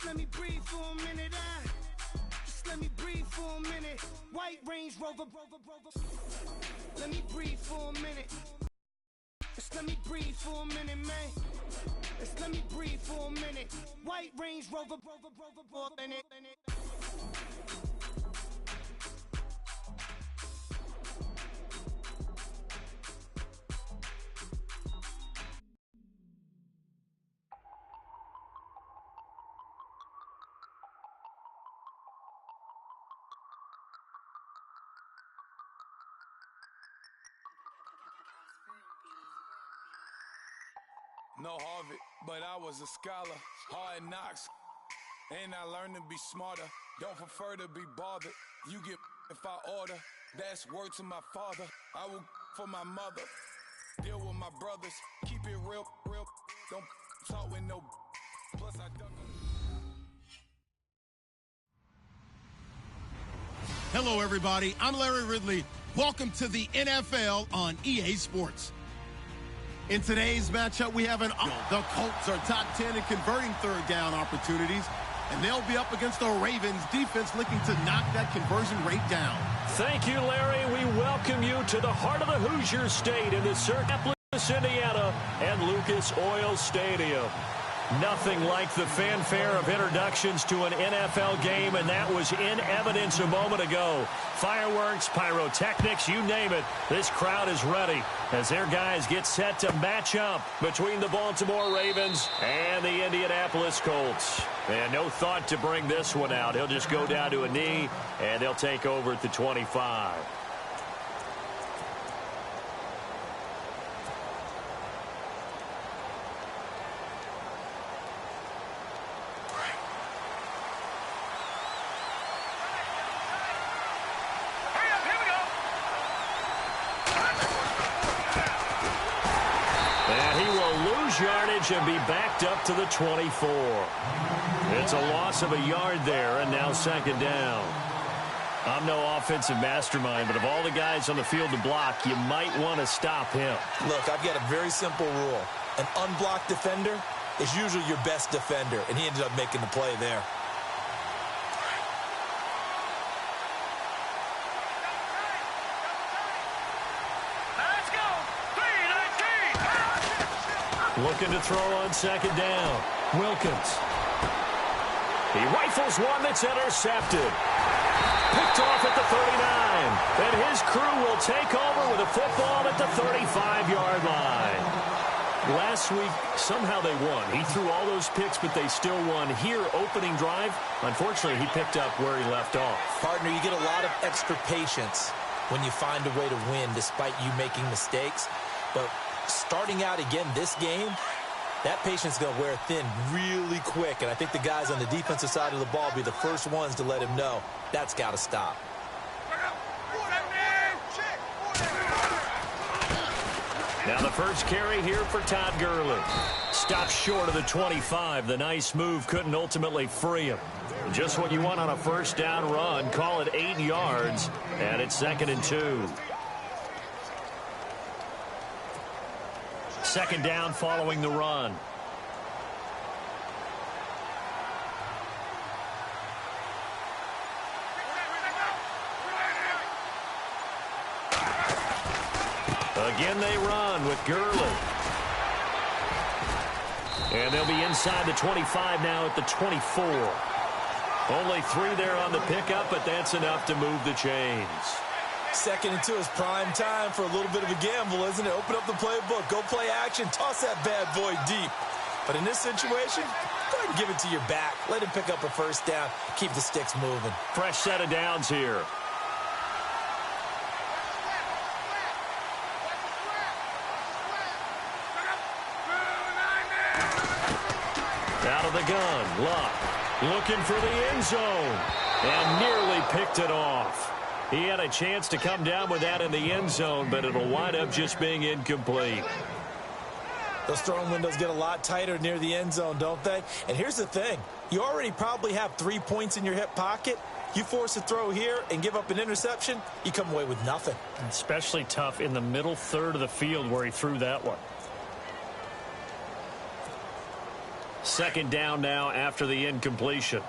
let me breathe for a minute. Just let me breathe for a minute. White Range Rover. Let me breathe for a minute. Just let me breathe for a minute, man. Just let me breathe for a minute. White Range Rover. No Harvard, but I was a scholar. Hard knocks, and I learned to be smarter. Don't prefer to be bothered. You get if I order. That's word to my father. I will for my mother. Deal with my brothers. Keep it real. Don't talk with no. Plus I duck. Hello, everybody. I'm Larry Ridley. Welcome to the NFL on EA Sports. In today's matchup, we have the Colts are top 10 in converting third down opportunities, and they'll be up against the Ravens defense looking to knock that conversion rate down. Thank you, Larry. We welcome you to the heart of the Hoosier State in the Circus, Indiana, and Lucas Oil Stadium. Nothing like the fanfare of introductions to an NFL game, and that was in evidence a moment ago. Fireworks, pyrotechnics, you name it. This crowd is ready as their guys get set to match up between the Baltimore Ravens and the Indianapolis Colts. And no thought to bring this one out. He'll just go down to a knee, and they'll take over at the 25. Yardage and be backed up to the 24. It's a loss of a yard there, and now second down. I'm no offensive mastermind, but of all the guys on the field to block, you might want to stop him. Look, I've got a very simple rule. An unblocked defender is usually your best defender, and he ended up making the play there. Looking to throw on second down. Wilkins. He rifles one that's intercepted. Picked off at the 39. And his crew will take over with a football at the 35-yard line. Last week, somehow they won. He threw all those picks, but they still won. Here, opening drive, unfortunately, he picked up where he left off. Partner, you get a lot of extra patience when you find a way to win despite you making mistakes. But starting out again this game, that patience is going to wear thin really quick. And I think the guys on the defensive side of the ball will be the first ones to let him know that's got to stop. Now the first carry here for Todd Gurley. Stopped short of the 25. The nice move couldn't ultimately free him. Just what you want on a first down run. Call it 8 yards. And it's 2nd and 2. Second down following the run. Again they run with Gurley. And they'll be inside the 25 now at the 24. Only 3 there on the pickup, but that's enough to move the chains. 2nd and 2 is prime time for a little bit of a gamble, isn't it? Open up the playbook, go play action, toss that bad boy deep. But in this situation, go ahead and give it to your back. Let him pick up a first down, keep the sticks moving. Fresh set of downs here. Out of the gun, Luck looking for the end zone and nearly picked it off. He had a chance to come down with that in the end zone, but it'll wind up just being incomplete. Those throwing windows get a lot tighter near the end zone, don't they? And here's the thing. You already probably have 3 points in your hip pocket. You force a throw here and give up an interception, you come away with nothing. Especially tough in the middle third of the field where he threw that one. Second down now after the incompletion.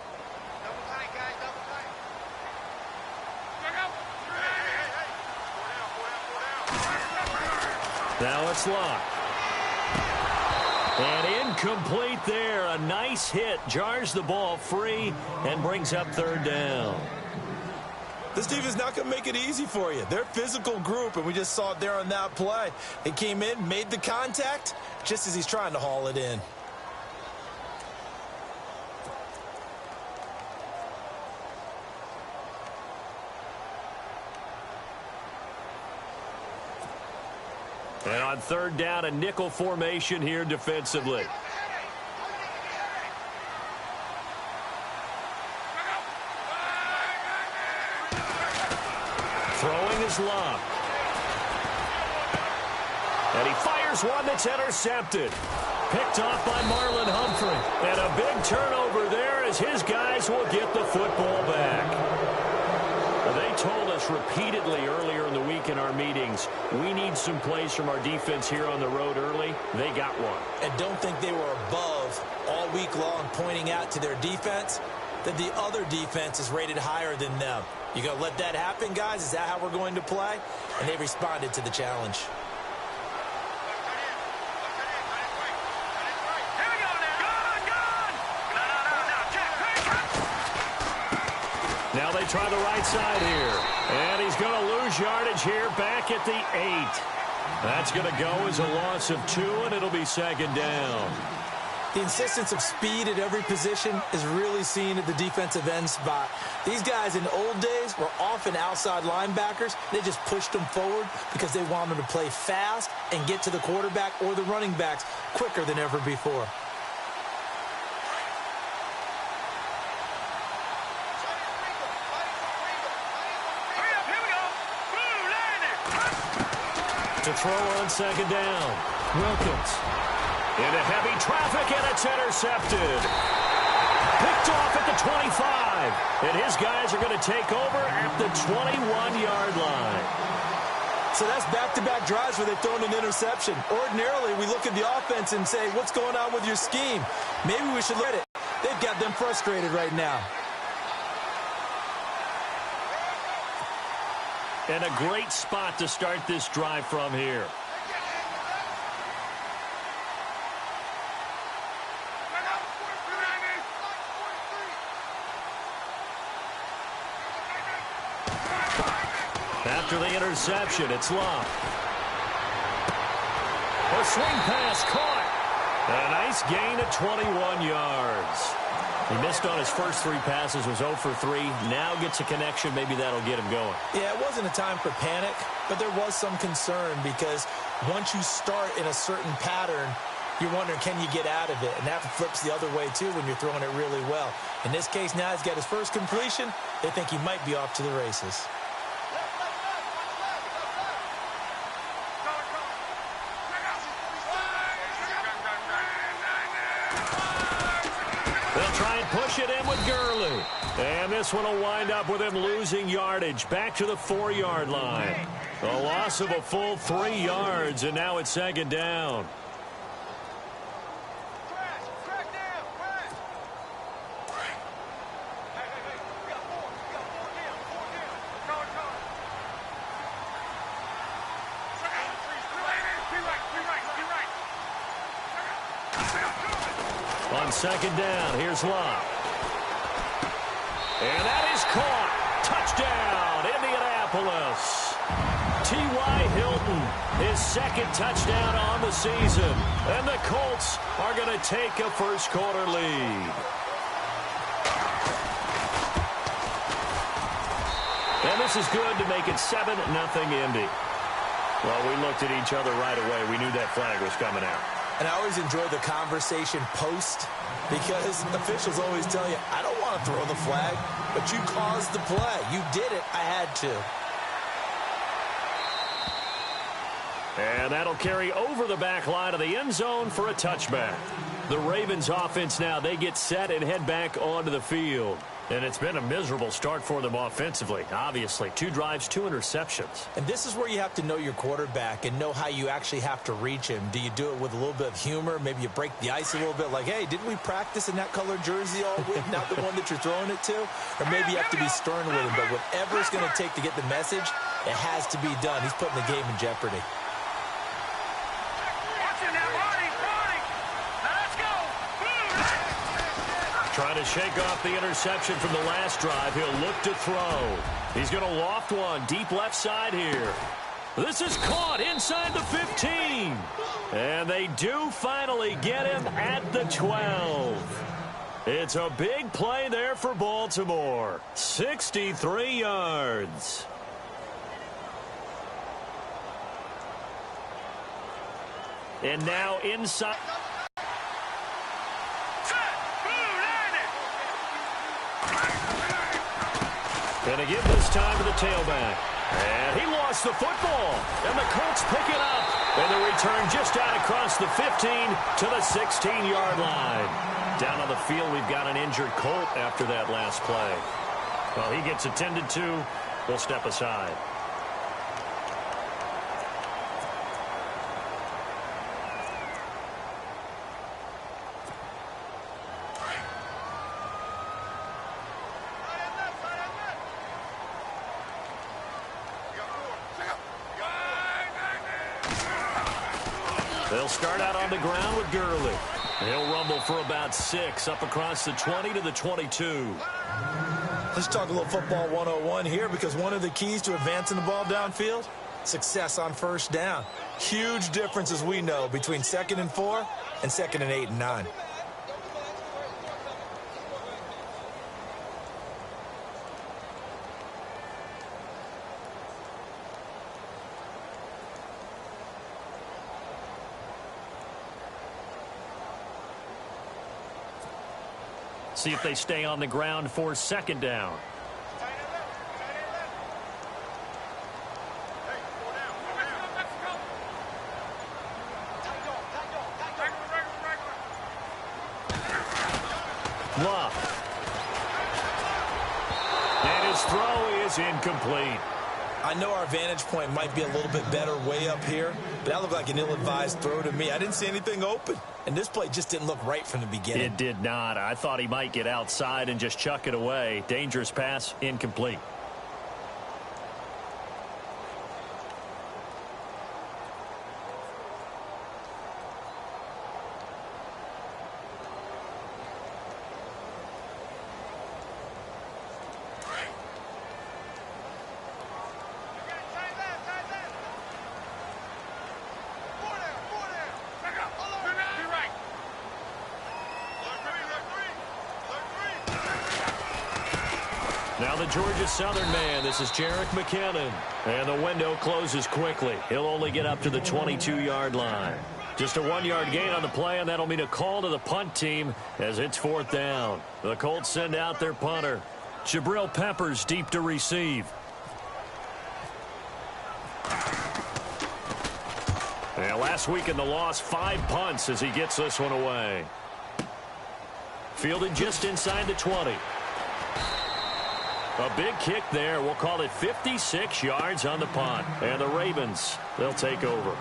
Now it's Locke. And incomplete there. A nice hit. Jars the ball free and brings up third down. This team is not going to make it easy for you. They're a physical group, and we just saw it there on that play. They came in, made the contact, just as he's trying to haul it in. And on third down, a nickel formation here defensively. Throwing is Locke. And he fires one that's intercepted. Picked off by Marlon Humphrey. And a big turnover there as his guys will get the football back. They told us repeatedly earlier in the week in our meetings, we need some plays from our defense here on the road early. They got one. And don't think they were above all week long pointing out to their defense that the other defense is rated higher than them. You going to let that happen, guys? Is that how we're going to play? And they responded to the challenge. Now they try the right side here. And he's going to lose yardage here back at the 8. That's going to go as a loss of 2, and it'll be second down. The insistence of speed at every position is really seen at the defensive end spot. These guys in the old days were often outside linebackers. They just pushed them forward because they wanted them to play fast and get to the quarterback or the running backs quicker than ever before. To throw on second down. Wilkins. Into heavy traffic, and it's intercepted. Picked off at the 25. And his guys are going to take over at the 21-yard line. So that's back-to-back drives where they've thrown an interception. Ordinarily, we look at the offense and say, what's going on with your scheme? Maybe we should let it. They've got them frustrated right now. And a great spot to start this drive from here. After the interception, it's Locke. A swing pass caught. A nice gain of 21 yards. He missed on his first 3 passes, was 0 for 3. Now gets a connection. Maybe that'll get him going. Yeah, it wasn't a time for panic, but there was some concern because once you start in a certain pattern, you're wondering, can you get out of it? And that flips the other way, too, when you're throwing it really well. In this case, now he's got his first completion. They think he might be off to the races. They'll try and push it in with Gurley. And this one will wind up with him losing yardage back to the 4-yard line. A loss of a full 3 yards, and now it's second down. On second down, here's Locke. And that is caught. Touchdown, Indianapolis. T.Y. Hilton, his second touchdown on the season. And the Colts are going to take a first-quarter lead. And this is good to make it 7-0 Indy. Well, we looked at each other right away. We knew that flag was coming out. And I always enjoy the conversation post because officials always tell you, I don't want to throw the flag, but you caused the play. You did it. I had to. And that'll carry over the back line of the end zone for a touchback. The Ravens offense now, they get set and head back onto the field. And it's been a miserable start for them offensively, obviously. 2 drives, 2 interceptions. And this is where you have to know your quarterback and know how you actually have to reach him. Do you do it with a little bit of humor? Maybe you break the ice a little bit, like, hey, didn't we practice in that colored jersey all week, not the one that you're throwing it to? Or maybe you have to be stern with him. But whatever it's going to take to get the message, it has to be done. He's putting the game in jeopardy. Trying to shake off the interception from the last drive. He'll look to throw. He's going to loft one deep left side here. This is caught inside the 15. And they do finally get him at the 12. It's a big play there for Baltimore. 63 yards. And now inside. Going to give this time to the tailback. And he lost the football. And the Colts pick it up. And the return just out across the 15 to the 16-yard line. Down on the field, we've got an injured Colt after that last play. Well, he gets attended to. We'll step aside. They'll start out on the ground with Gurley. He'll rumble for about 6 up across the 20 to the 22. Let's talk a little football 101 here, because one of the keys to advancing the ball downfield, success on first down. Huge difference, as we know, between 2nd and 4 and 2nd and 8 and 9. See if they stay on the ground for 2nd down. Love. And his throw is incomplete. I know our vantage point might be a little bit better way up here, but that looked like an ill-advised throw to me. I didn't see anything open, and this play just didn't look right from the beginning. It did not. I thought he might get outside and just chuck it away. Dangerous pass, incomplete. Now the Georgia Southern man, this is Jerick McKinnon. And the window closes quickly. He'll only get up to the 22-yard line. Just a 1-yard gain on the play, and that'll mean a call to the punt team as it's 4th down. The Colts send out their punter. Jabril Peppers deep to receive. And last week in the loss, 5 punts as he gets this one away. Fielded just inside the 20. A big kick there. We'll call it 56 yards on the punt. And the Ravens, they'll take over.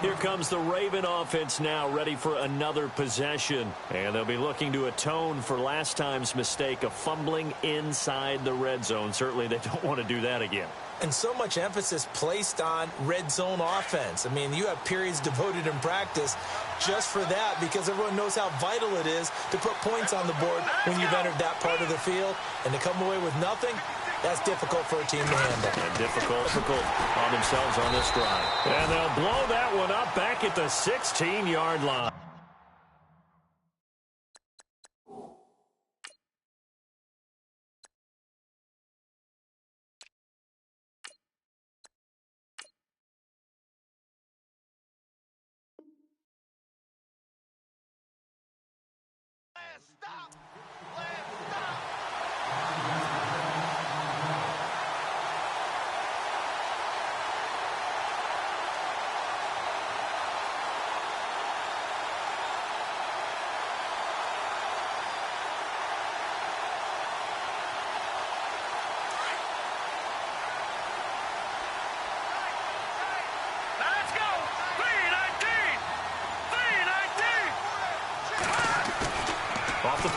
Here comes the Raven offense now, ready for another possession. And they'll be looking to atone for last time's mistake of fumbling inside the red zone. Certainly they don't want to do that again. And so much emphasis placed on red zone offense. I mean, you have periods devoted in practice just for that, because everyone knows how vital it is to put points on the board when you've entered that part of the field. And to come away with nothing, that's difficult for a team to handle. And difficult on themselves on this drive. And they'll blow that one up back at the 16-yard line.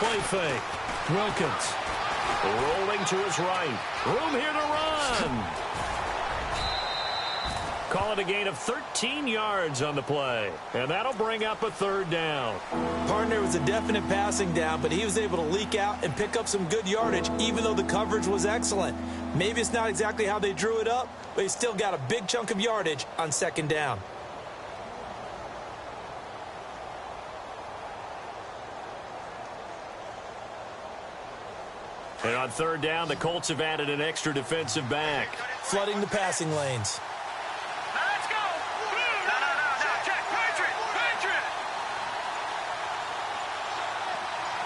play fake. Wilkins rolling to his right. Room here to run. Call it a gain of 13 yards on the play. And that'll bring up a third down. Partner was a definite passing down, but he was able to leak out and pick up some good yardage, even though the coverage was excellent. Maybe it's not exactly how they drew it up, but he still got a big chunk of yardage on second down. And on third down, the Colts have added an extra defensive back. Flooding the passing lanes. Let's go! No, check, Patriot!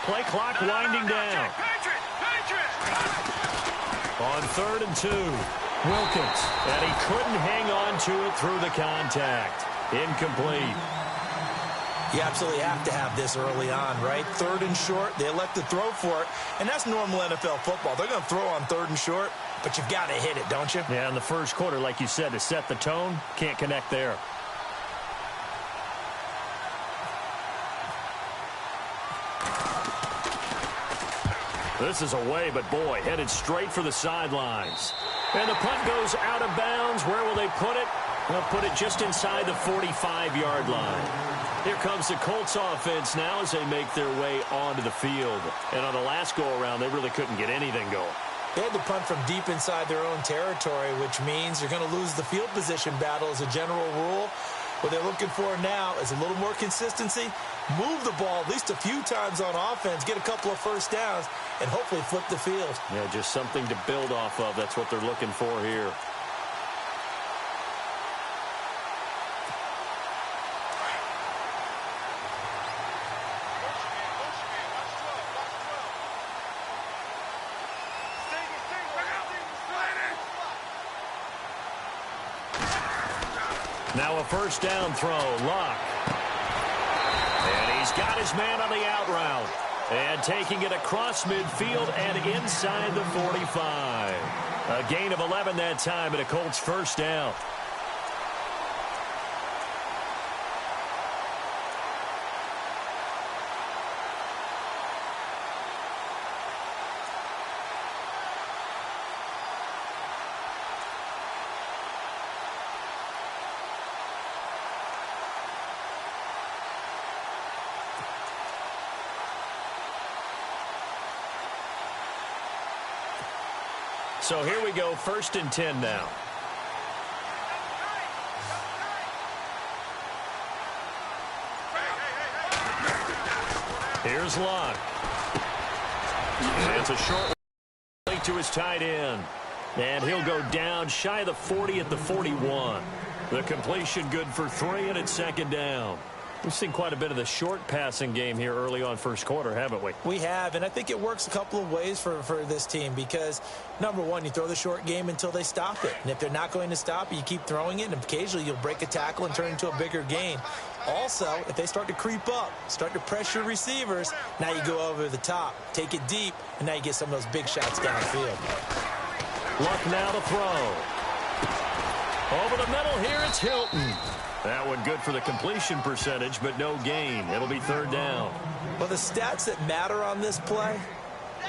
Play clock winding down. Patriot! On 3rd and 2, Wilkins. And he couldn't hang on to it through the contact. Incomplete. You absolutely have to have this early on, right? 3rd and short, they elect to throw for it, and that's normal NFL football. They're going to throw on 3rd and short, but you've got to hit it, don't you? Yeah, in the first quarter, like you said, to set the tone, can't connect there. This is away, but boy, headed straight for the sidelines. And the punt goes out of bounds. Where will they put it? They'll put it just inside the 45-yard line. Here comes the Colts offense now as they make their way onto the field. And on the last go-around, they really couldn't get anything going. They had to punt from deep inside their own territory, which means you're going to lose the field position battle as a general rule. What they're looking for now is a little more consistency, move the ball at least a few times on offense, get a couple of first downs, and hopefully flip the field. Yeah, just something to build off of. That's what they're looking for here. Now a first down throw, Luck. And he's got his man on the out route. And taking it across midfield and inside the 45. A gain of 11 that time and a Colts first down. So here we go, 1st and 10 now. Here's Luck. And it's a short one to his tight end. And he'll go down shy of the 40 at the 41. The completion good for 3, and it's 2nd down. We've seen quite a bit of the short passing game here early on first quarter, haven't we? We have, and I think it works a couple of ways for this team because, number one, you throw the short game until they stop it. And if they're not going to stop it, you keep throwing it, and occasionally you'll break a tackle and turn it into a bigger gain. Also, if they start to creep up, start to pressure receivers, now you go over the top, take it deep, and now you get some of those big shots downfield. Luck now to throw. Over the middle here, it's Hilton. That one good for the completion percentage, but no gain. It'll be 3rd down. Well, the stats that matter on this play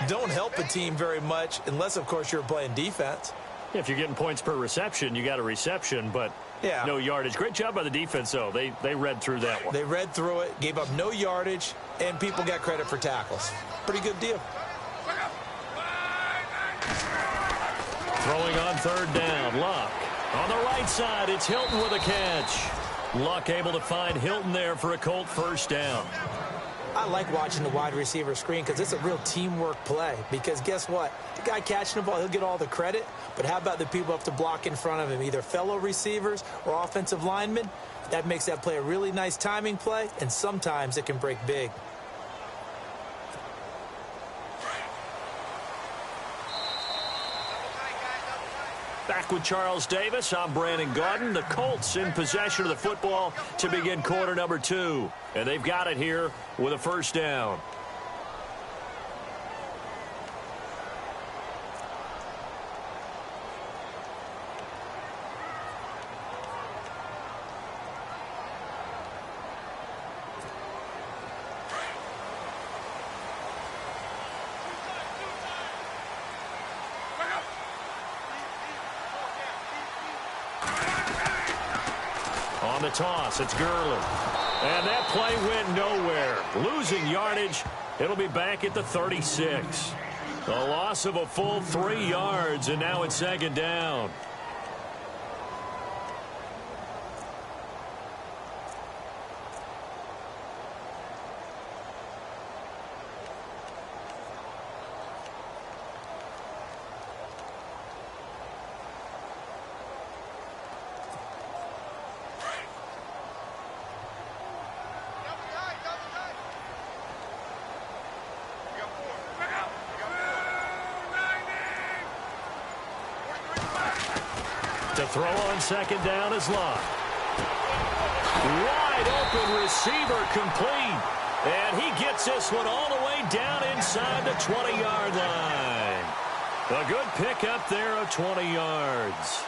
don't help a team very much unless, of course, you're playing defense. If you're getting points per reception, you got a reception, but no yardage. Great job by the defense, though. They read through that one. They read through it, gave up no yardage, and people got credit for tackles. Pretty good deal. Throwing on 3rd down, Luck. On the right side, it's Hilton with a catch. Luck able to find Hilton there for a Colt first down. I like watching the wide receiver screen because it's a real teamwork play. Because guess what? The guy catching the ball, he'll get all the credit. But how about the people up to block in front of him, either fellow receivers or offensive linemen? That makes that play a really nice timing play, and sometimes it can break big. Back with Charles Davis, I'm Brandon Gaudin. The Colts in possession of the football to begin quarter number 2. And they've got it here with a first down. On the toss, it's Gurley. And that play went nowhere. Losing yardage. It'll be back at the 36. A loss of a full 3 yards, and now it's second down. To throw on second down is Love. Wide open receiver complete. And he gets this one all the way down inside the 20-yard line. A good pickup there of 20 yards.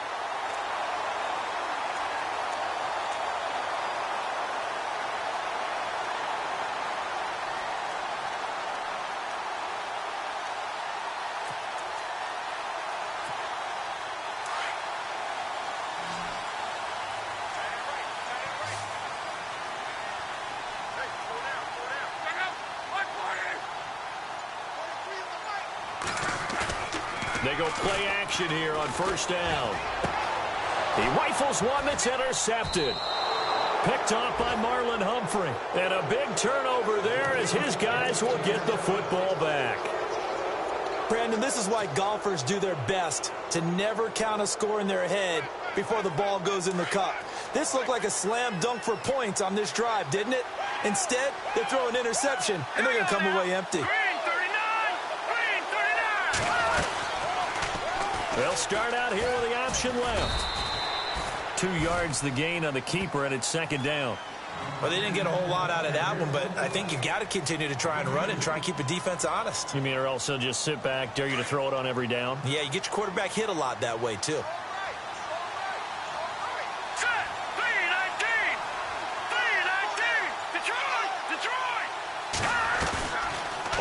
They go play action here on first down. He rifles one that's intercepted. Picked off by Marlon Humphrey. And a big turnover there as his guys will get the football back. Brandon, this is why golfers do their best to never count a score in their head before the ball goes in the cup. This looked like a slam dunk for points on this drive, didn't it? Instead, they throw an interception, and they're going to come away empty. They'll start out here with the option left. 2 yards the gain on the keeper, and it's second down. Well, they didn't get a whole lot out of that one, but I think you've got to continue to try and run it and try and keep the defense honest. You mean or else they'll just sit back, dare you to throw it on every down? Yeah, you get your quarterback hit a lot that way, too.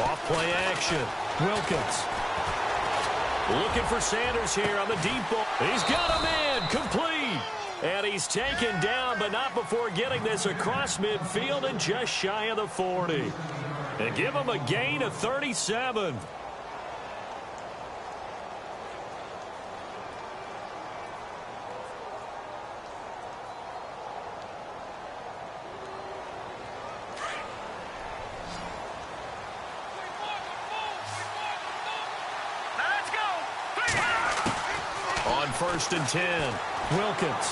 Off play action. Wilkins. Looking for Sanders here on the deep ball. He's got a man complete. And he's taken down, but not before getting this across midfield and just shy of the 40. And give him a gain of 37. First and 10. Wilkins.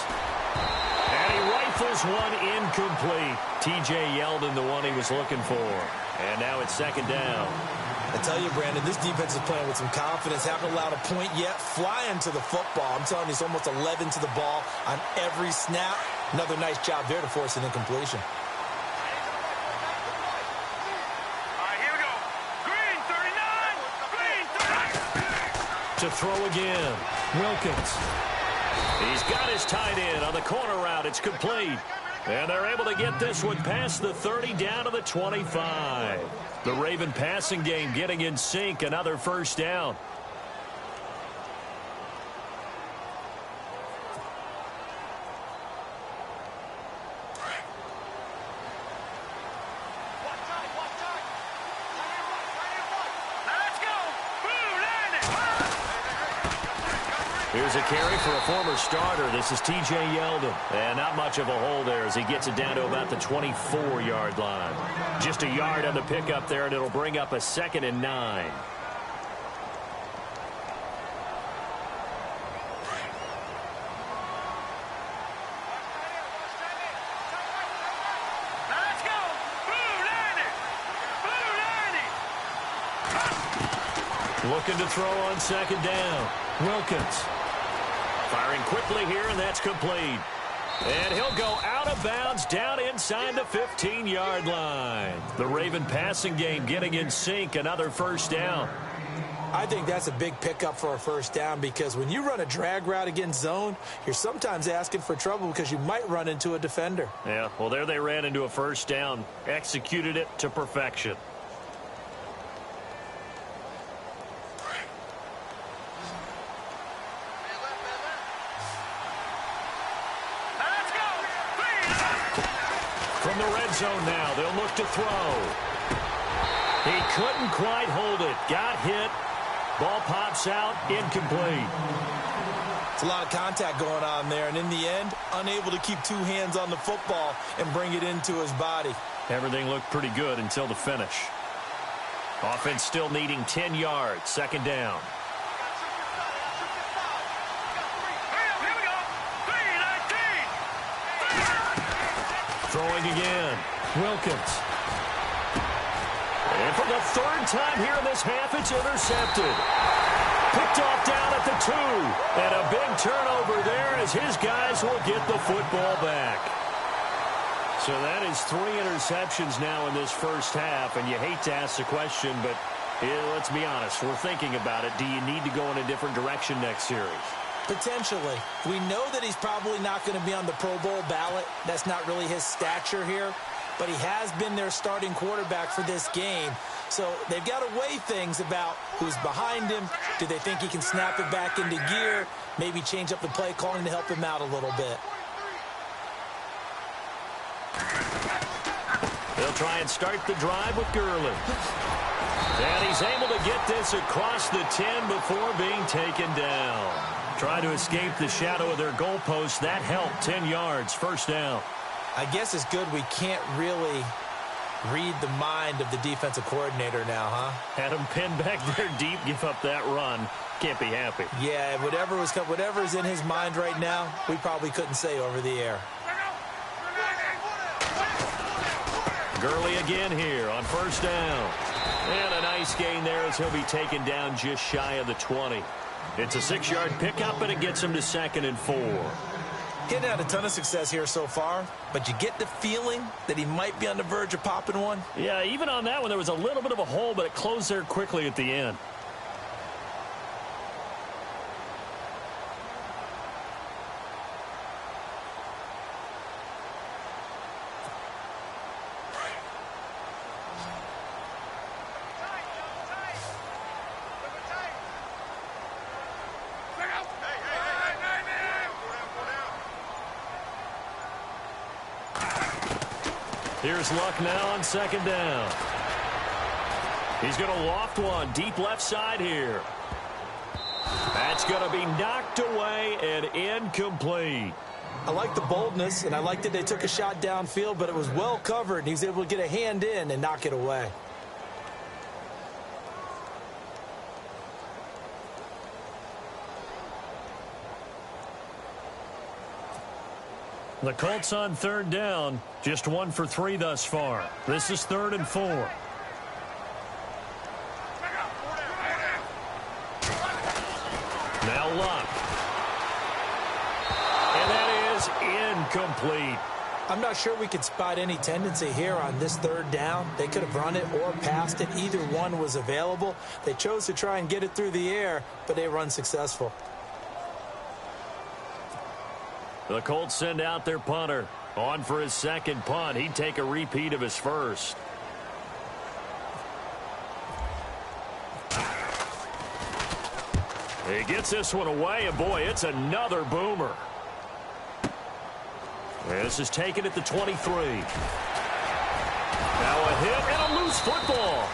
And he rifles one incomplete. T.J. Yeldon, the one he was looking for. And now it's second down. I tell you, Brandon, this defense is playing with some confidence. Haven't allowed a point yet. Flying to the football. I'm telling you, it's almost 11 to the ball on every snap. Another nice job there to force an incompletion. To throw again. Wilkins. He's got his tight end on the corner route. It's complete. And they're able to get this one past the 30 down to the 25. The Raven passing game getting in sync. Another first down. Here's a carry for a former starter. This is T.J. Yeldon. And not much of a hole there as he gets it down to about the 24-yard line. Just a yard on the pickup there, and it'll bring up a 2nd and 9. Looking to throw on second down. Wilkins. Firing quickly here, and that's complete. And he'll go out of bounds down inside the 15-yard line. The Raven passing game getting in sync. Another first down. I think that's a big pickup for a first down because when you run a drag route against zone, you're sometimes asking for trouble because you might run into a defender. Yeah, well, there they ran into a first down. Executed it to perfection. in the red zone now. They'll look to throw. He couldn't quite hold it. Got hit. Ball pops out. Incomplete. It's a lot of contact going on there, and in the end, unable to keep two hands on the football and bring it into his body. Everything looked pretty good until the finish. Offense still needing 10 yards. Second down. Throwing again. Wilkins. And for the third time here in this half, it's intercepted. Picked off down at the 2. And a big turnover there as his guys will get the football back. So that is 3 interceptions now in this first half. And you hate to ask the question, but let's be honest. We're thinking about it. Do you need to go in a different direction next series? Potentially. We know that he's probably not going to be on the Pro Bowl ballot. That's not really his stature here. But he has been their starting quarterback for this game. So they've got to weigh things about who's behind him. Do they think he can snap it back into gear? Maybe change up the play calling to help him out a little bit. They'll try and start the drive with Gurley. And he's able to get this across the 10 before being taken down. Trying to escape the shadow of their goalpost. That helped. 10 yards. First down. I guess it's good we can't really read the mind of the defensive coordinator now, huh? Had him pinned back there deep, give up that run. Can't be happy. Yeah, whatever's in his mind right now, we probably couldn't say over the air. Gurley again here on first down. And a nice gain there as he'll be taken down just shy of the 20. It's a 6-yard pickup, and it gets him to 2nd and 4. Getting had a ton of success here so far, but you get the feeling that he might be on the verge of popping one. Yeah, even on that one, there was a little bit of a hole, but it closed there quickly at the end. Here's Luck now on second down. He's going to loft one deep left side here. That's going to be knocked away and incomplete. I like the boldness, and I like that they took a shot downfield, but it was well covered, and he's able to get a hand in and knock it away. The Colts on third down, just 1 for 3 thus far. This is 3rd and 4. Now Luck. And that is incomplete. I'm not sure we could spot any tendency here on this 3rd down. They could have run it or passed it. Either one was available. They chose to try and get it through the air, but they were unsuccessful. The Colts send out their punter. On for his second punt. He'd take a repeat of his first. He gets this one away, and boy, it's another boomer. This is taken at the 23. Now a hit and a loose football.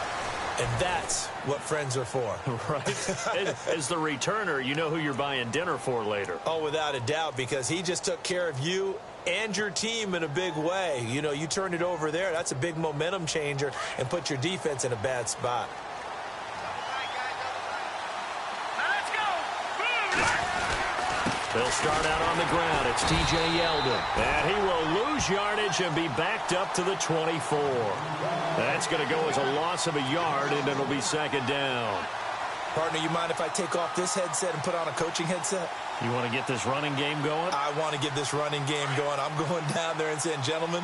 And that's what friends are for. Right. As the returner, you know who you're buying dinner for later. Oh, without a doubt, because he just took care of you and your team in a big way. You know, you turned it over there. That's a big momentum changer and put your defense in a bad spot. They'll start out on the ground. It's T.J. Yeldon. And he will lose yardage and be backed up to the 24. That's going to go as a loss of a yard, and it'll be second down. Partner, you mind if I take off this headset and put on a coaching headset? You want to get this running game going? I want to get this running game going. I'm going down there and saying, gentlemen,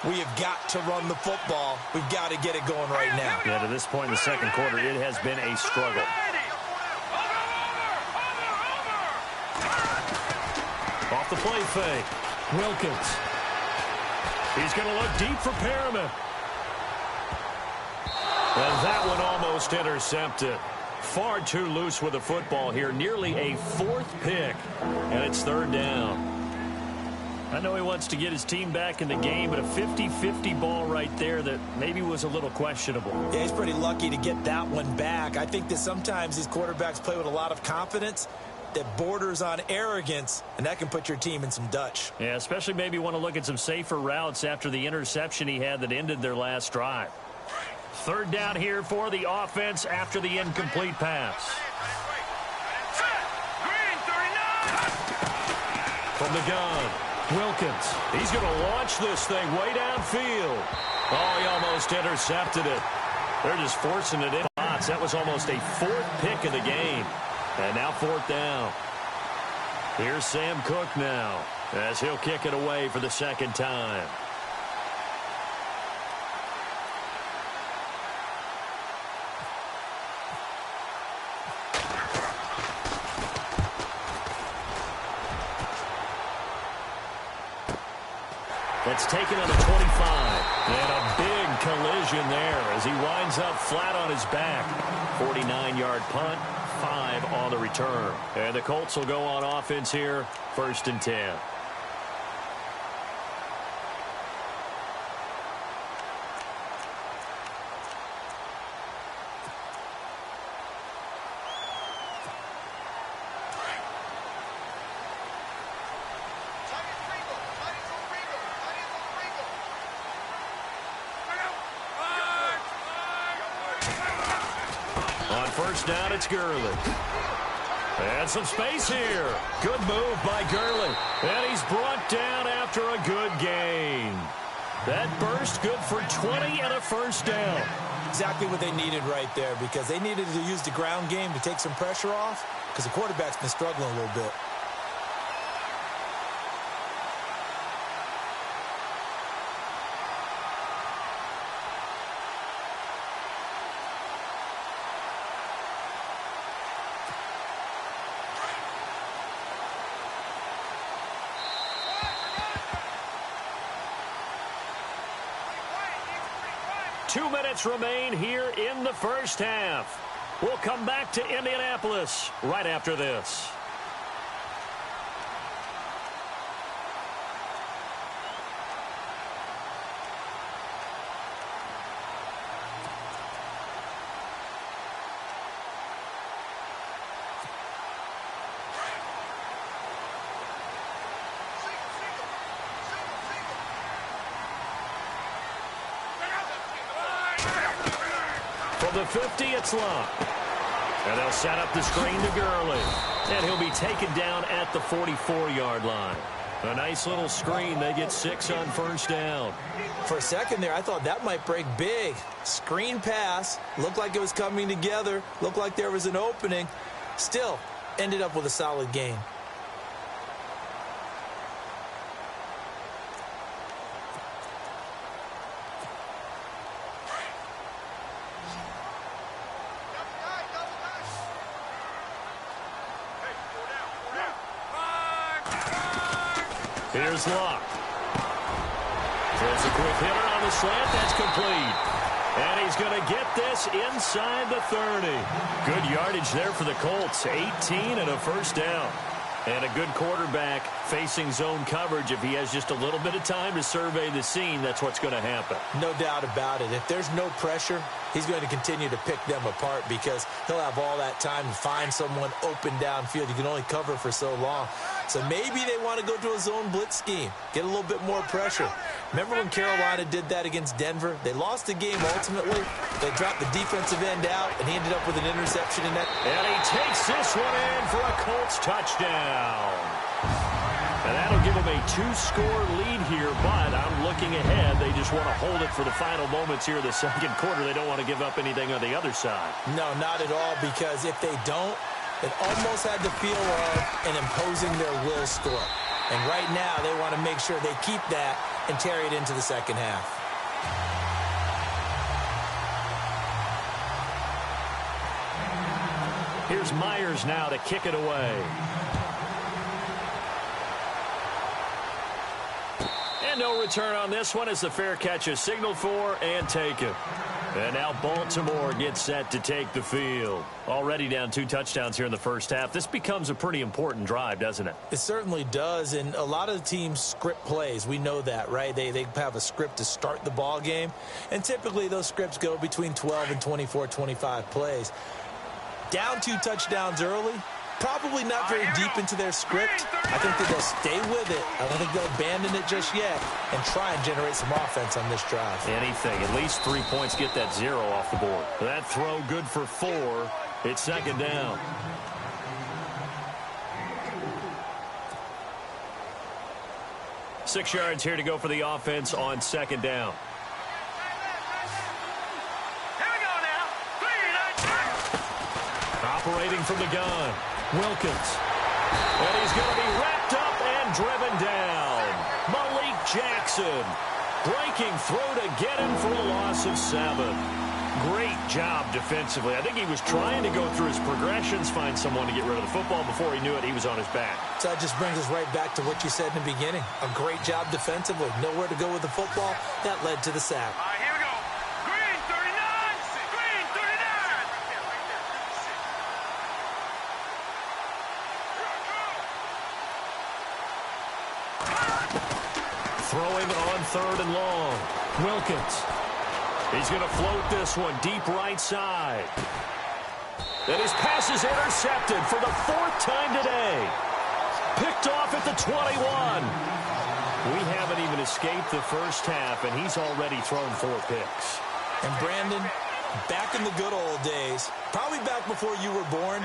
we have got to run the football. We've got to get it going right now. Yeah, to this point in the second quarter, it has been a struggle. Off the play fake. Wilkins. He's going to look deep for Perriman. And that one almost intercepted. Far too loose with the football here. Nearly a 4th pick. And it's 3rd down. I know he wants to get his team back in the game, but a 50-50 ball right there that maybe was a little questionable. Yeah, he's pretty lucky to get that one back. I think that sometimes these quarterbacks play with a lot of confidence that borders on arrogance, and that can put your team in some Dutch. Yeah, especially maybe want to look at some safer routes after the interception he had that ended their last drive. Third down here for the offense after the incomplete pass. From the gun, Wilkins. He's going to launch this thing way downfield. Oh, he almost intercepted it. They're just forcing it in. That was almost a fourth pick of the game. And now fourth down. Here's Sam Cook now as he'll kick it away for the second time. It's taken on the 25. And a big collision there as he winds up flat on his back. 49-yard punt, 5 on the return. And the Colts will go on offense here, 1st and 10. First down, it's Gurley. And some space here. Good move by Gurley. And he's brought down after a good gain. That burst good for 20 and a first down. Exactly what they needed right there, because they needed to use the ground game to take some pressure off, because the quarterback's been struggling a little bit. Remain here in the first half. We'll come back to Indianapolis right after this. The 50, it's locked. And they'll set up the screen to Gurley. And he'll be taken down at the 44-yard line. A nice little screen. They get 6 on first down. For a second there, I thought that might break big. Screen pass. Looked like it was coming together. Looked like there was an opening. Still, ended up with a solid gain. Here's Luck. Throws a quick hitter on the slant. That's complete. And he's going to get this inside the 30. Good yardage there for the Colts. 18 and a first down. And a good quarterback facing zone coverage. If he has just a little bit of time to survey the scene, that's what's going to happen. No doubt about it. If there's no pressure, he's going to continue to pick them apart because he'll have all that time to find someone open downfield. You can only cover for so long. So maybe they want to go to a zone blitz scheme, get a little bit more pressure. Remember when Carolina did that against Denver? They lost the game ultimately. They dropped the defensive end out, and he ended up with an interception in that. And he takes this one in for a Colts touchdown. And that'll give them a 2-score lead here, but I'm looking ahead. They just want to hold it for the final moments here of the second quarter. They don't want to give up anything on the other side. No, not at all, because if they don't, it almost had the feel of an imposing their will score. And right now, they want to make sure they keep that and carry it into the second half. Here's Myers now to kick it away. And no return on this one as the fair catch is signaled for and taken. And now Baltimore gets set to take the field. Already down 2 touchdowns here in the first half. This becomes a pretty important drive, doesn't it? It certainly does, and a lot of the teams script plays. We know that, right? They have a script to start the ball game, and typically those scripts go between 12 and 24, 25 plays. Down 2 touchdowns early, probably not very deep into their script. I think that they'll stay with it. I don't think they'll abandon it just yet and try and generate some offense on this drive. Anything. At least 3 points, get that 0 off the board. That throw good for 4. It's second down. Six yards here to go for the offense on second down. Operating from the gun, Wilkins. And he's going to be wrapped up and driven down. Malik Jackson breaking through to get him for a loss of 7. Great job defensively. I think he was trying to go through his progressions, find someone to get rid of the football. Before he knew it, he was on his back. So that just brings us right back to what you said in the beginning. A great job defensively. Nowhere to go with the football. That led to the sack. Here we go. Green 39. Green 39. Throwing on 3rd and long. Wilkins. He's going to float this one deep right side. And his pass is intercepted for the 4th time today. Picked off at the 21. We haven't even escaped the first half, and he's already thrown 4 picks. And Brandon, back in the good old days, probably back before you were born,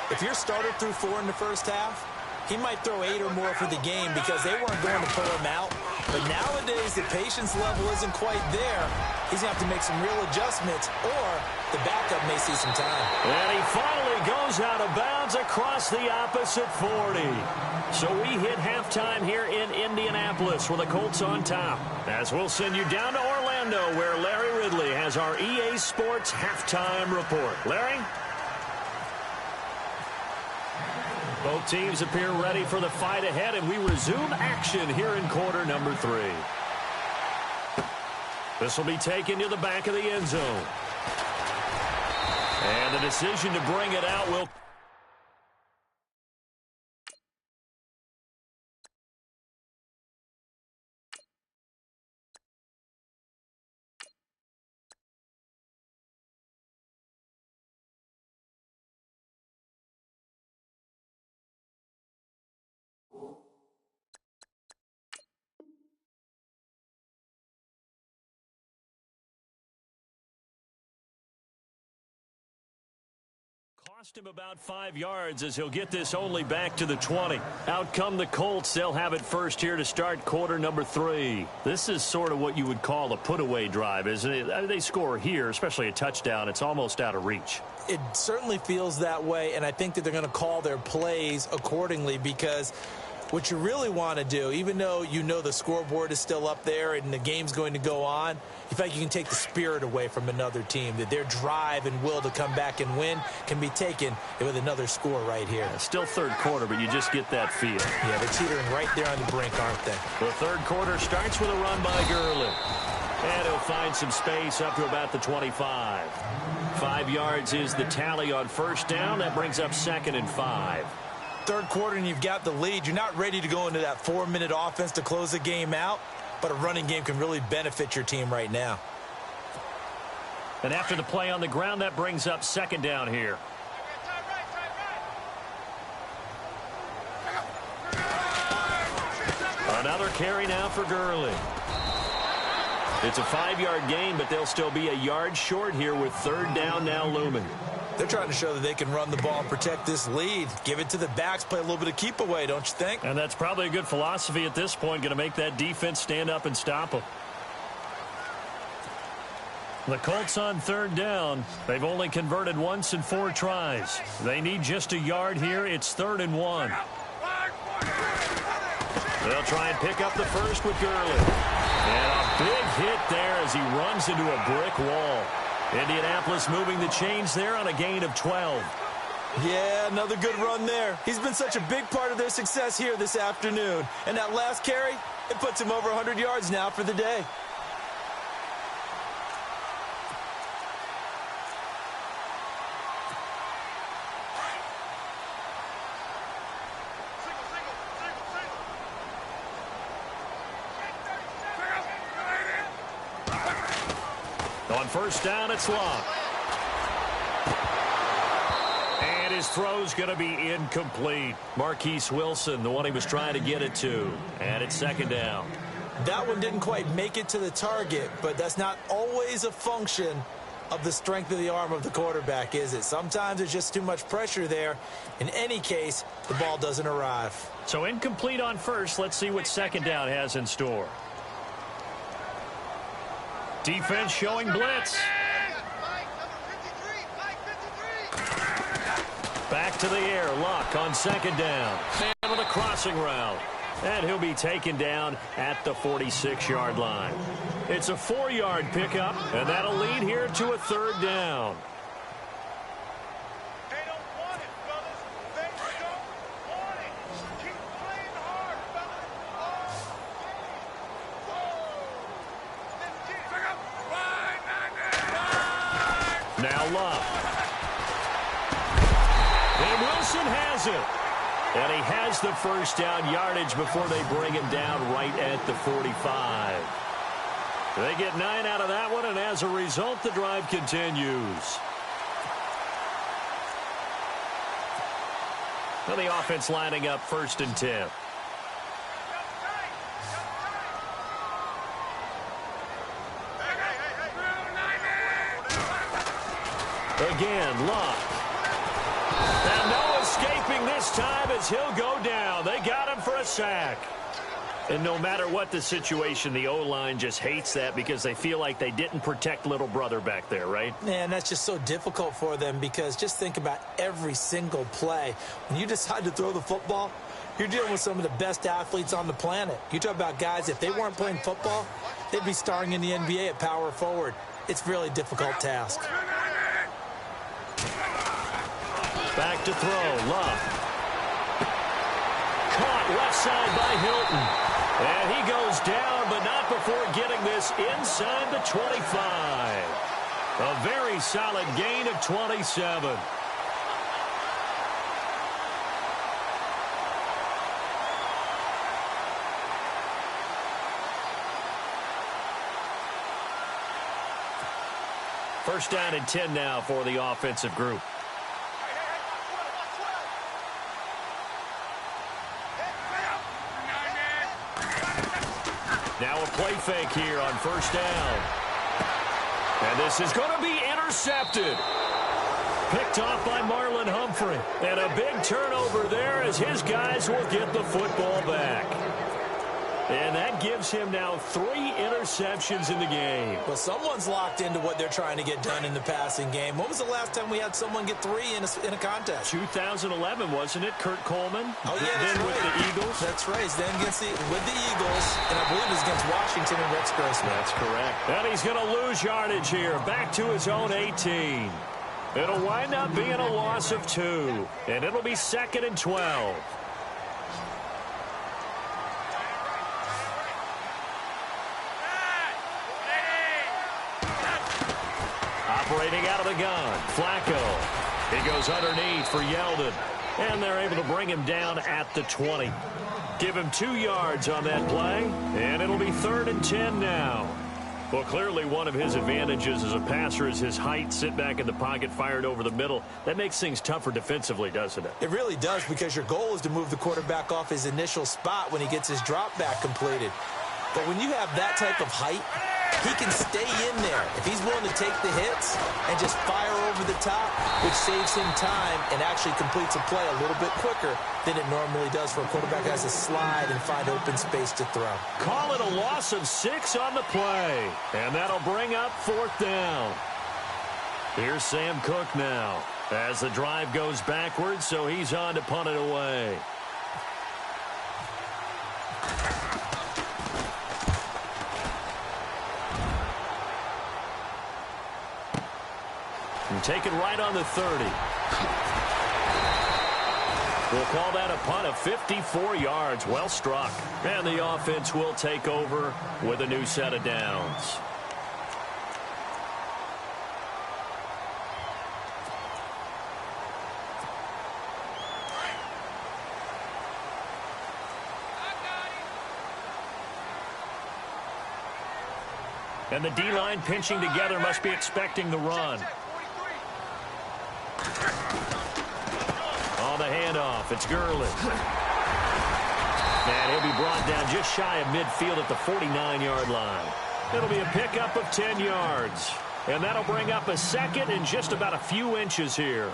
if your starter threw 4 in the first half, he might throw 8 or more for the game because they weren't going to pull him out. But nowadays, the patience level isn't quite there. He's going to have to make some real adjustments, or the backup may see some time. And he finally goes out of bounds across the opposite 40. So we hit halftime here in Indianapolis with the Colts on top. As we'll send you down to Orlando, where Larry Ridley has our EA Sports halftime report. Larry? Both teams appear ready for the fight ahead, and we resume action here in quarter number 3. This will be taken to the back of the end zone. And the decision to bring it out will... Cost him about 5 yards as he'll get this only back to the 20. Out come the Colts. They'll have it first here to start quarter number 3. This is sort of what you would call a put-away drive, isn't it? They score here, especially a touchdown. It's almost out of reach. It certainly feels that way, and I think that they're going to call their plays accordingly because what you really want to do, even though you know the scoreboard is still up there and the game's going to go on, you feel like you can take the spirit away from another team, that their drive and will to come back and win can be taken with another score right here. Yeah, still third quarter, but you just get that feel. Yeah, they're teetering right there on the brink, aren't they? The third quarter starts with a run by Gurley. And he'll find some space up to about the 25. 5 yards is the tally on first down. That brings up 2nd and 5. Third quarter and you've got the lead. You're not ready to go into that 4-minute offense to close the game out, but a running game can really benefit your team right now. And after the play on the ground, that brings up 2nd down here. Another carry now for Gurley. It's a 5-yard gain, but they'll still be a yard short here with 3rd down now looming. They're trying to show that they can run the ball and protect this lead. Give it to the backs, play a little bit of keep away, don't you think? And that's probably a good philosophy at this point, going to make that defense stand up and stop them. The Colts on 3rd down. They've only converted once in 4 tries. They need just a yard here. It's 3rd and 1. They'll try and pick up the first with Gurley. And a big hit there as he runs into a brick wall. Indianapolis moving the chains there on a gain of 12. Yeah, another good run there. He's been such a big part of their success here this afternoon. And that last carry, it puts him over 100 yards now for the day. On first down, it's Love. And his throw's going to be incomplete. Marquise Wilson, the one he was trying to get it to. And it's second down. That one didn't quite make it to the target, but that's not always a function of the strength of the arm of the quarterback, is it? Sometimes there's just too much pressure there. In any case, the ball doesn't arrive. So incomplete on first. Let's see what second down has in store. Defense showing blitz. Back to the air. Luck on second down. And with a crossing route. And he'll be taken down at the 46-yard line. It's a 4-yard pickup, and that'll lead here to a third down. They don't want it, fellas. They don't want it. Keep playing hard, fellas. Now Love. And Wilson has it. And he has the first down yardage before they bring him down right at the 45. They get 9 out of that one, and as a result, the drive continues. Now the offense lining up first and 10. Again, Love. And no escaping this time as he'll go down. They got him for a sack. And no matter what the situation, the O-line just hates that because they feel like they didn't protect little brother back there, right? Man, that's just so difficult for them because just think about every single play. When you decide to throw the football, you're dealing with some of the best athletes on the planet. You talk about guys, if they weren't playing football, they'd be starring in the NBA at power forward. It's a really difficult task. Back to throw. Love. Caught left side by Hilton. And he goes down, but not before getting this inside the 25. A very solid gain of 27. First down and 10 now for the offensive group. Now a play fake here on first down. And this is going to be intercepted. Picked off by Marlon Humphrey. And a big turnover there as his guys will get the football back. And that gives him now 3 interceptions in the game. Well, someone's locked into what they're trying to get done in the passing game. When was the last time we had someone get 3 in a contest? 2011, wasn't it? Kurt Coleman? Oh, yeah, then right. with the Eagles? That's right. Then with the Eagles, and I believe it was against Washington and Rex Grossman. That's correct. And he's going to lose yardage here. Back to his own 18. It'll wind up being a loss of 2. And it'll be second and 12. Operating out of the gun, Flacco. He goes underneath for Yeldon. And they're able to bring him down at the 20. Give him 2 yards on that play. And it'll be third and 10 now. Well, clearly one of his advantages as a passer is his height. Sit back in the pocket, fired over the middle. That makes things tougher defensively, doesn't it? It really does, because your goal is to move the quarterback off his initial spot when he gets his drop back completed. But when you have that type of height, he can stay in there if he's willing to take the hits and just fire over the top, which saves him time and actually completes a play a little bit quicker than it normally does for a quarterback who has to slide and find open space to throw. Call it a loss of 6 on the play, and that'll bring up 4th down. Here's Sam Cook now as the drive goes backwards, so he's on to punt it away. And take it right on the 30. We'll call that a punt of 54 yards. Well struck. And the offense will take over with a new set of downs. And the D-line pinching together must be expecting the run. On the handoff, it's Gurley. And he'll be brought down just shy of midfield at the 49-yard line. It'll be a pickup of 10 yards. And that'll bring up a second and just about a few inches here.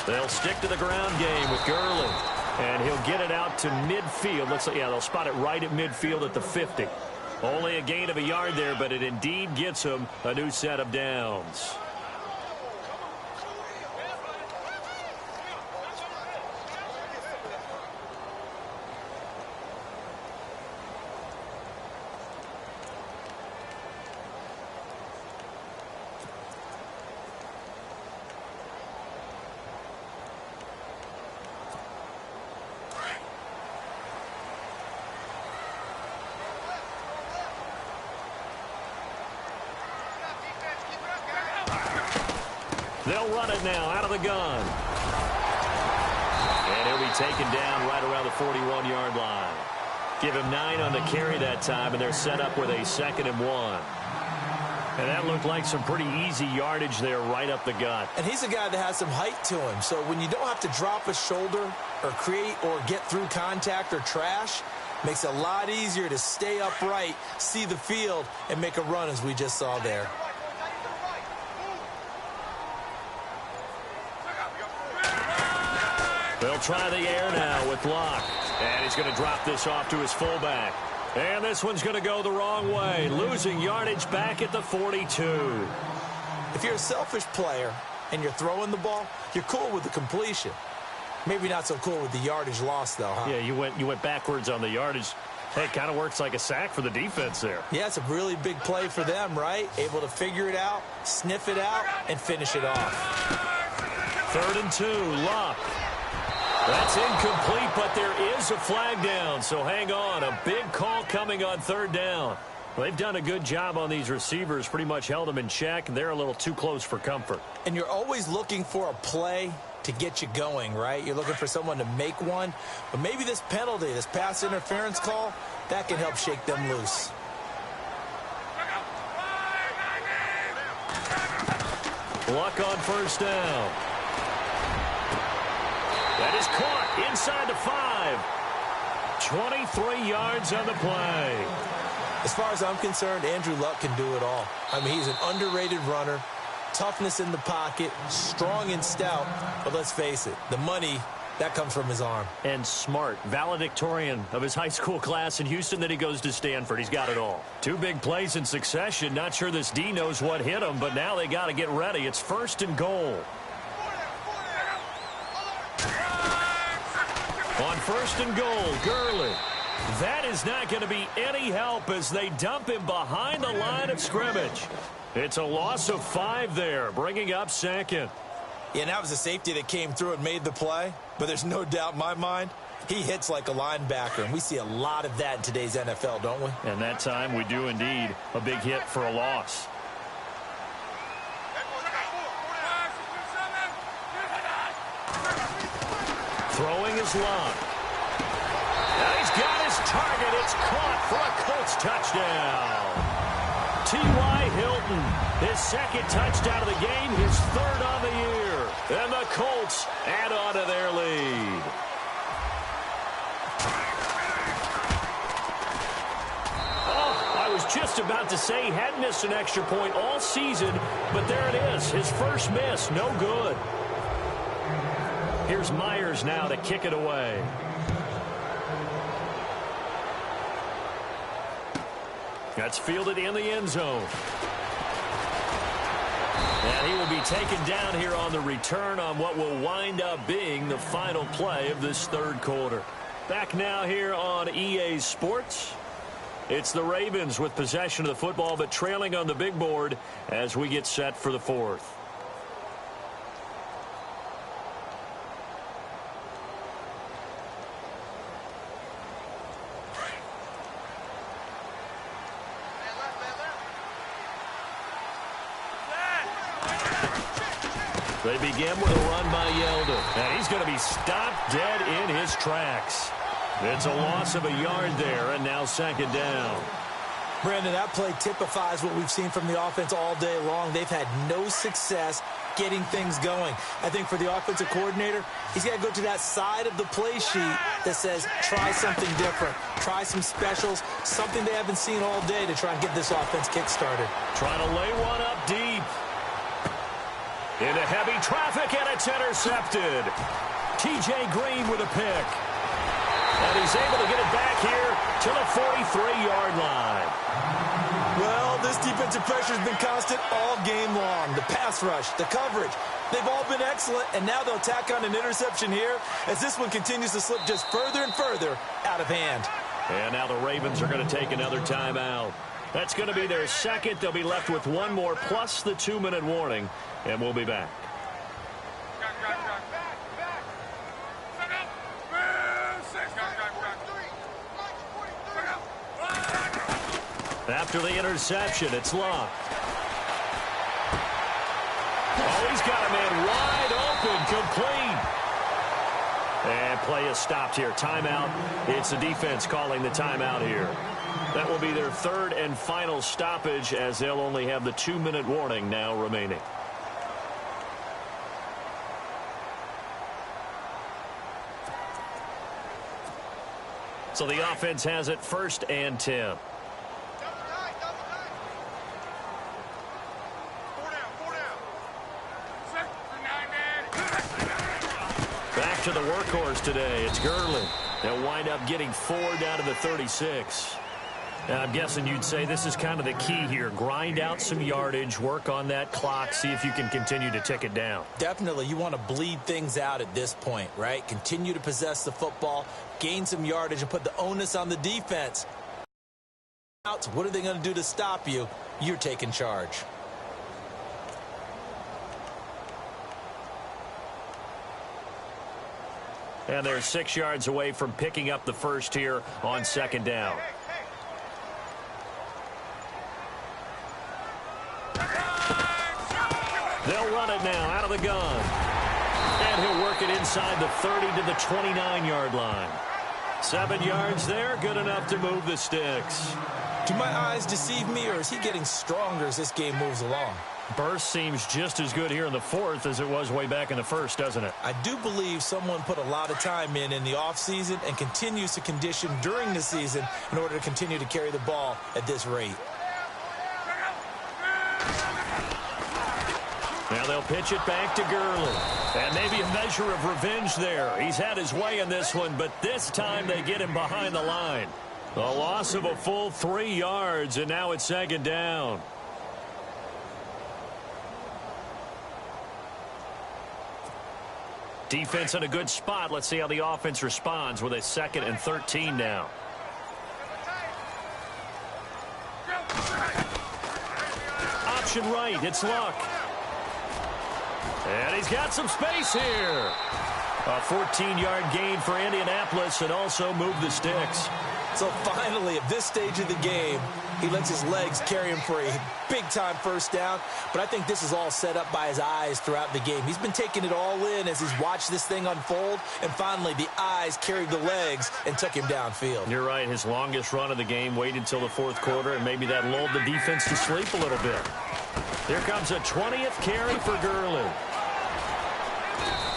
They'll stick to the ground game with Gurley. And he'll get it out to midfield. Looks like, yeah, they'll spot it right at midfield at the 50. Only a gain of a yard there, but it indeed gets him a new set of downs. They'll run it now out of the gun. And he'll be taken down right around the 41-yard line. Give him 9 on the carry that time, and they're set up with a 2nd and 1. And that looked like some pretty easy yardage there right up the gut. And he's a guy that has some height to him. So when you don't have to drop a shoulder or create or get through contact or trash, makes it a lot easier to stay upright, see the field, and make a run as we just saw there. They'll try the air now with Locke. And he's going to drop this off to his fullback. And this one's going to go the wrong way, losing yardage back at the 42. If you're a selfish player and you're throwing the ball, you're cool with the completion. Maybe not so cool with the yardage loss, though, huh? Yeah, you went backwards on the yardage. Hey, it kind of works like a sack for the defense there. Yeah, it's a really big play for them, right? Able to figure it out, sniff it out, and finish it off. 3rd and 2, Locke. That's incomplete, but there is a flag down, so hang on. A big call coming on 3rd down. Well, they've done a good job on these receivers, pretty much held them in check, and they're a little too close for comfort. And you're always looking for a play to get you going, right? You're looking for someone to make one, but maybe this penalty, this pass interference call, that can help shake them loose. Luck on 1st down. That is caught inside the 5. 23 yards on the play. As far as I'm concerned, Andrew Luck can do it all. I mean, he's an underrated runner, toughness in the pocket, strong and stout, but let's face it, the money, that comes from his arm. And smart, valedictorian of his high school class in Houston, then he goes to Stanford. He's got it all. 2 big plays in succession. Not sure this D knows what hit him, but now they got to get ready. It's 1st and goal. On 1st and goal, Gurley. That is not going to be any help as they dump him behind the line of scrimmage. It's a loss of 5 there, bringing up 2nd. Yeah, and that was a safety that came through and made the play, but there's no doubt in my mind, he hits like a linebacker, and we see a lot of that in today's NFL, don't we? And that time we do indeed. A big hit for a loss. Throwing is Locke. Now he's got his target. It's caught for a Colts touchdown. T.Y. Hilton, his 2nd touchdown of the game, his 3rd on the year. And the Colts add on to their lead. Oh, I was just about to say he hadn't missed an extra point all season, but there it is. His first miss, no good. Here's Myers now to kick it away. That's fielded in the end zone. And he will be taken down here on the return on what will wind up being the final play of this 3rd quarter. Back now here on EA Sports. It's the Ravens with possession of the football, but trailing on the big board as we get set for the 4th. They begin with a run by Yeldon. And he's going to be stopped dead in his tracks. It's a loss of a yard there, and now second down. Brandon, that play typifies what we've seen from the offense all day long. They've had no success getting things going. I think for the offensive coordinator, he's got to go to that side of the play sheet that says, try something different. Try some specials, something they haven't seen all day to try and get this offense kick-started. Trying to lay one up deep. Into heavy traffic, and it's intercepted. T.J. Green with a pick. And he's able to get it back here to the 43-yard line. Well, this defensive pressure has been constant all game long. The pass rush, the coverage, they've all been excellent, and now they'll tack on an interception here as this one continues to slip just further and further out of hand. And now the Ravens are going to take another timeout. That's going to be their second. They'll be left with one more plus the 2-minute warning, and we'll be back. After the interception, it's Luck. Oh, he's got a man wide open, complete. And play is stopped here. Timeout. It's the defense calling the timeout here. That will be their third and final stoppage as they'll only have the 2-minute warning now remaining. So the offense has it 1st and 10. Back to the workhorse today. It's Gurley. They'll wind up getting 4 down to the 36. And I'm guessing you'd say this is kind of the key here. Grind out some yardage, work on that clock, see if you can continue to tick it down. Definitely. You want to bleed things out at this point, right? Continue to possess the football, gain some yardage, and put the onus on the defense. What are they going to do to stop you? You're taking charge. And they're 6 yards away from picking up the first here on second down. They'll run it now out of the gun. And he'll work it inside the 30 to the 29-yard line. 7 yards there, good enough to move the sticks. Do my eyes deceive me, or is he getting stronger as this game moves along? Burst seems just as good here in the 4th as it was way back in the 1st, doesn't it? I do believe someone put a lot of time in the offseason and continues to condition during the season in order to continue to carry the ball at this rate. Now they'll pitch it back to Gurley. And maybe a measure of revenge there. He's had his way in this one, but this time they get him behind the line. A loss of a full 3 yards, and now it's second down. Defense in a good spot. Let's see how the offense responds with a 2nd and 13 now. Option right. It's Luck. And he's got some space here. A 14-yard gain for Indianapolis and also move the sticks. So finally, at this stage of the game, he lets his legs carry him for a big-time first down. But I think this is all set up by his eyes throughout the game. He's been taking it all in as he's watched this thing unfold. And finally, the eyes carried the legs and took him downfield. You're right. His longest run of the game waited till the 4th quarter, and maybe that lulled the defense to sleep a little bit. Here comes a 20th carry for Gurley.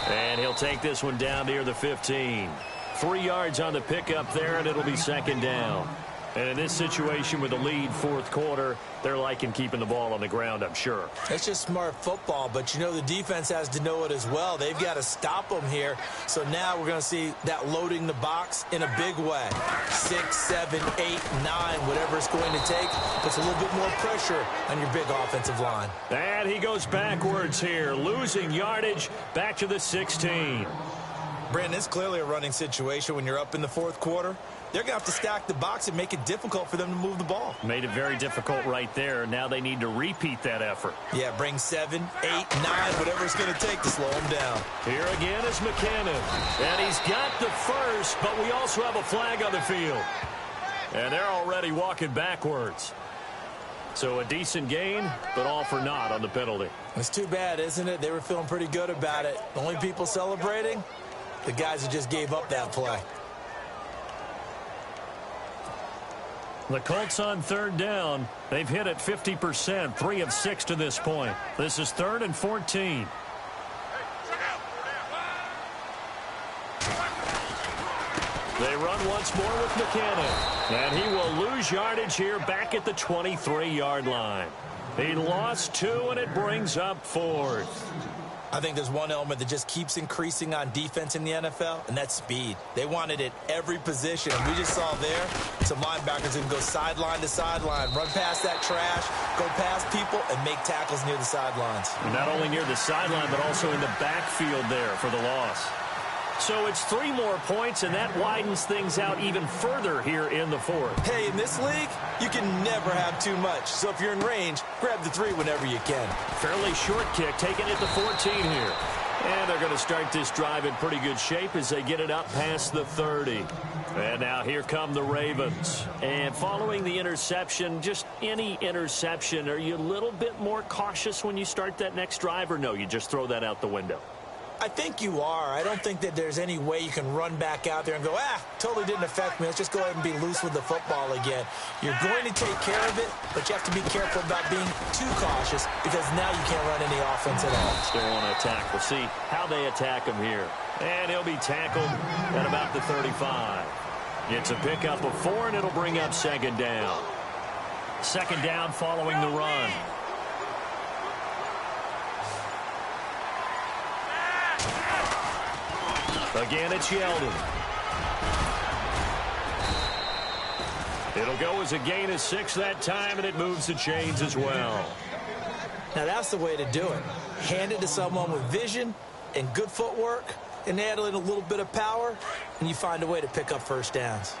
And he'll take this one down near the 15. 3 yards on the pickup there, and it'll be second down. And in this situation with the lead 4th quarter, they're liking keeping the ball on the ground, I'm sure. That's just smart football, but you know the defense has to know it as well. They've got to stop them here. So now we're going to see that loading the box in a big way. 6, 7, 8, 9, whatever it's going to take, puts a little bit more pressure on your big offensive line. And he goes backwards here, losing yardage back to the 16. Brandon, it's clearly a running situation when you're up in the 4th quarter. They're going to have to stack the box and make it difficult for them to move the ball. Made it very difficult right there. Now they need to repeat that effort. Yeah, bring 7, 8, 9, whatever it's going to take to slow them down. Here again is McKinnon. And he's got the first, but we also have a flag on the field. And they're already walking backwards. So a decent gain, but all for naught on the penalty. It's too bad, isn't it? They were feeling pretty good about it. The only people celebrating, the guys who just gave up that play. The Colts on third down. They've hit it 50%, 3 of 6 to this point. This is 3rd and 14. They run once more with McKinnon. And he will lose yardage here back at the 23-yard line. He lost 2, and it brings up 4th. I think there's one element that just keeps increasing on defense in the NFL, and that's speed. They want it at every position. And we just saw there some linebackers can go sideline to sideline, run past that trash, go past people, and make tackles near the sidelines. And not only near the sideline, but also in the backfield there for the loss. So it's 3 more points, and that widens things out even further here in the 4th. Hey, in this league, you can never have too much. So if you're in range, grab the 3 whenever you can. Fairly short kick, taking it to 14 here. And they're going to start this drive in pretty good shape as they get it up past the 30. And now here come the Ravens. And following the interception, just any interception, are you a little bit more cautious when you start that next drive, or no, you just throw that out the window? I think you are. I don't think that there's any way you can run back out there and go, totally didn't affect me. Let's just go ahead and be loose with the football again. You're going to take care of it, but you have to be careful about being too cautious because now you can't run any offense at all. Still want to attack. We'll see how they attack him here. And he'll be tackled at about the 35. It's a pickup of 4, and it'll bring up 2nd down. 2nd down following the run. Again, it's Yeldon. It'll go as a gain of 6 that time, and it moves the chains as well. Now, that's the way to do it. Hand it to someone with vision and good footwork, and add in a little bit of power, and you find a way to pick up 1st downs.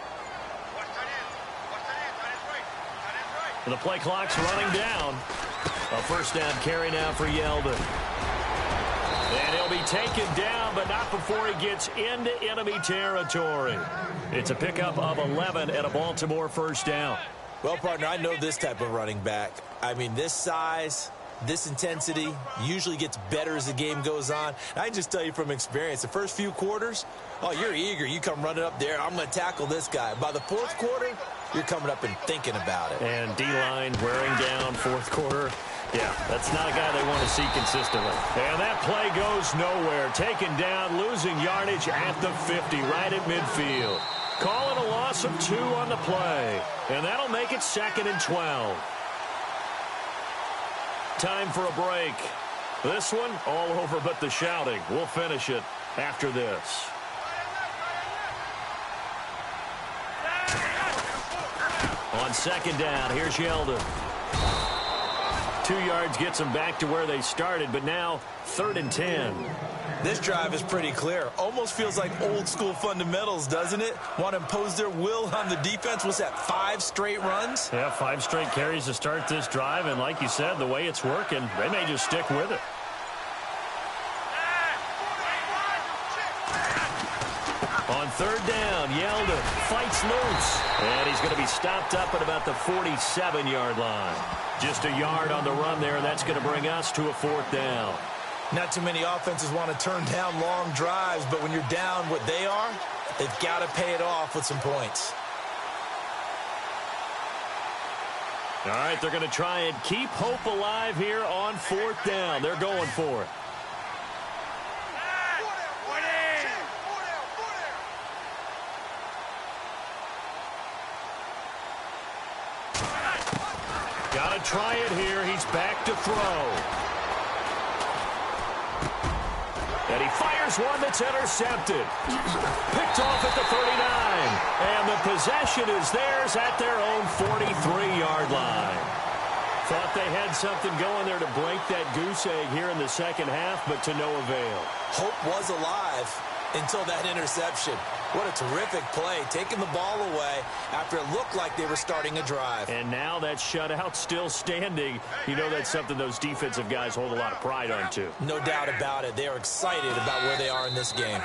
The play clock's running down. A 1st down carry now for Yeldon. And he'll be taken down, but not before he gets into enemy territory. It's a pickup of 11 and a Baltimore 1st down. Well, partner, I know this type of running back. I mean, this size, this intensity usually gets better as the game goes on. And I can just tell you from experience, the first few quarters, you're eager. You come running up there, I'm going to tackle this guy. By the 4th quarter, you're coming up and thinking about it. And D-line wearing down 4th quarter. Yeah, that's not a guy they want to see consistently. And that play goes nowhere. Taken down, losing yardage at the 50, right at midfield. Call it a loss of 2 on the play. And that'll make it 2nd and 12. Time for a break. This one, all over but the shouting. We'll finish it after this. On 2nd down, here's Yeldon. 2 yards gets them back to where they started, but now 3rd and 10. This drive is pretty clear. Almost feels like old school fundamentals, doesn't it? Want to impose their will on the defense. Was that 5 straight runs? Yeah, 5 straight carries to start this drive, and like you said, the way it's working, they may just stick with it. On 3rd down, Yeldon fights loose. And he's going to be stopped up at about the 47-yard line. Just a yard on the run there, and that's going to bring us to a 4th down. Not too many offenses want to turn down long drives, but when you're down what they are, they've got to pay it off with some points. All right, they're going to try and keep hope alive here on 4th down. They're going for it. Got to try it here. He's back to throw. And he fires one that's intercepted. Picked off at the 39. And the possession is theirs at their own 43-yard line. Thought they had something going there to break that goose egg here in the 2nd half, but to no avail. Hope was alive until that interception. What a terrific play, taking the ball away after it looked like they were starting a drive. And now that shutout still standing. You know that's something those defensive guys hold a lot of pride on, too. No doubt about it. They are excited about where they are in this game.